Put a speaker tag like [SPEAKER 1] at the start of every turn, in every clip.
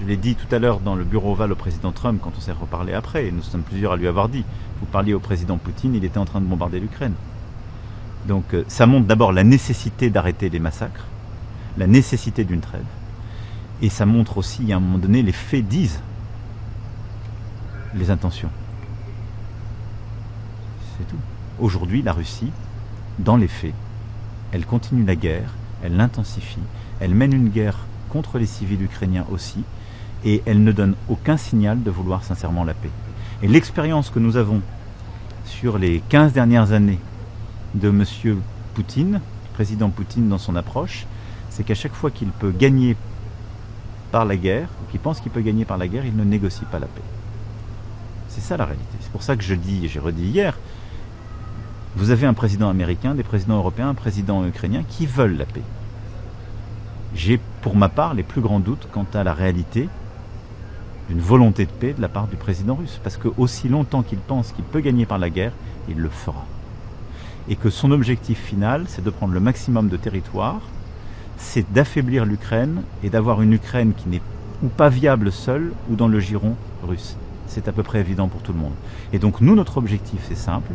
[SPEAKER 1] Je l'ai dit tout à l'heure dans le bureau ovale au président Trump quand on s'est reparlé après, et nous sommes plusieurs à lui avoir dit, vous parliez au président Poutine, il était en train de bombarder l'Ukraine. Donc ça montre d'abord la nécessité d'arrêter les massacres, la nécessité d'une trêve, et ça montre aussi, à un moment donné, les faits disent les intentions. C'est tout. Aujourd'hui, la Russie, dans les faits, elle continue la guerre, elle l'intensifie, elle mène une guerre contre les civils ukrainiens aussi, et elle ne donne aucun signal de vouloir sincèrement la paix. Et l'expérience que nous avons sur les 15 dernières années de M. Poutine, président Poutine dans son approche, c'est qu'à chaque fois qu'il peut gagner par la guerre, ou qu'il pense qu'il peut gagner par la guerre, il ne négocie pas la paix. C'est ça la réalité. C'est pour ça que je dis, et j'ai redit hier, vous avez un président américain, des présidents européens, un président ukrainien qui veulent la paix. J'ai pour ma part les plus grands doutes quant à la réalité d'une volonté de paix de la part du président russe. Parce que aussi longtemps qu'il pense qu'il peut gagner par la guerre, il le fera. Et que son objectif final, c'est de prendre le maximum de territoire, c'est d'affaiblir l'Ukraine et d'avoir une Ukraine qui n'est ou pas viable seule ou dans le giron russe. C'est à peu près évident pour tout le monde. Et donc nous, notre objectif, c'est simple,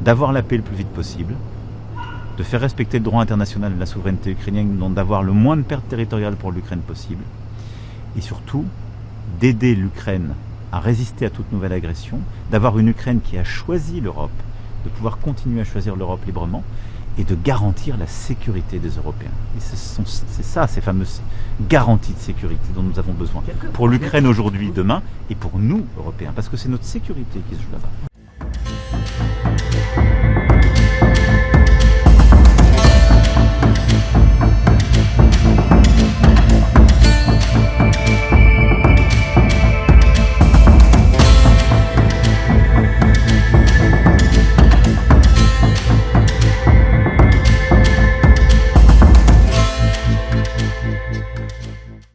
[SPEAKER 1] d'avoir la paix le plus vite possible, de faire respecter le droit international et la souveraineté ukrainienne, donc d'avoir le moins de pertes territoriales pour l'Ukraine possible, et surtout d'aider l'Ukraine à résister à toute nouvelle agression, d'avoir une Ukraine qui a choisi l'Europe, de pouvoir continuer à choisir l'Europe librement, et de garantir la sécurité des Européens. Et c'est ça, ces fameuses garanties de sécurité dont nous avons besoin, pour l'Ukraine aujourd'hui, demain, et pour nous, Européens, parce que c'est notre sécurité qui se joue là-bas.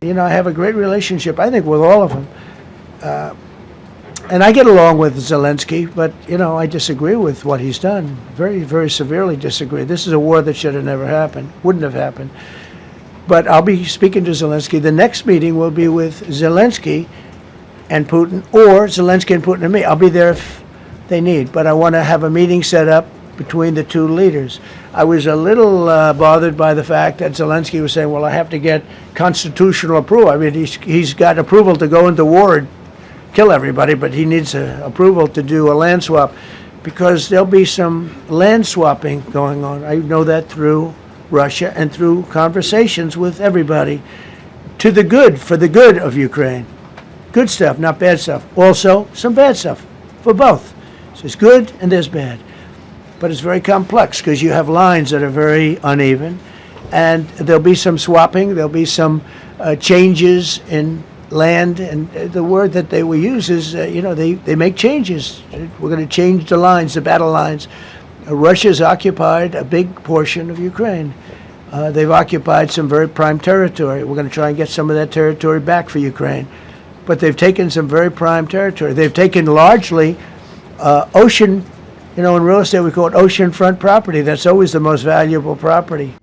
[SPEAKER 2] You know, I have a great relationship, I think, with all of them. And I get along with Zelensky, but, you know, I disagree with what he's done. Very, very severely disagree. This is a war that should have never happened, wouldn't have happened. But I'll be speaking to Zelensky. The next meeting will be with Zelensky and Putin, or Zelensky and Putin and me. I'll be there if they need, but I want to have a meeting set up between the two leaders. I was a little bothered by the fact that Zelensky was saying, well, I have to get constitutional approval. I mean, he's got approval to go into war and kill everybody, but he needs approval to do a land swap, because there'll be some land swapping going on. I know that through Russia and through conversations with everybody, to the good, for the good of Ukraine. Good stuff, not bad stuff. Also, some bad stuff for both. So there's good and there's bad. But it's very complex because you have lines that are very uneven, and there'll be some swapping, there'll be some changes in land, and the word that they will use is, you know, they make changes. We're going to change the lines, the battle lines. Russia's occupied a big portion of Ukraine. They've occupied some very prime territory. We're going to try and get some of that territory back for Ukraine. But they've taken some very prime territory. They've taken largely ocean. You know, in real estate, we call it oceanfront property. That's always the most valuable property.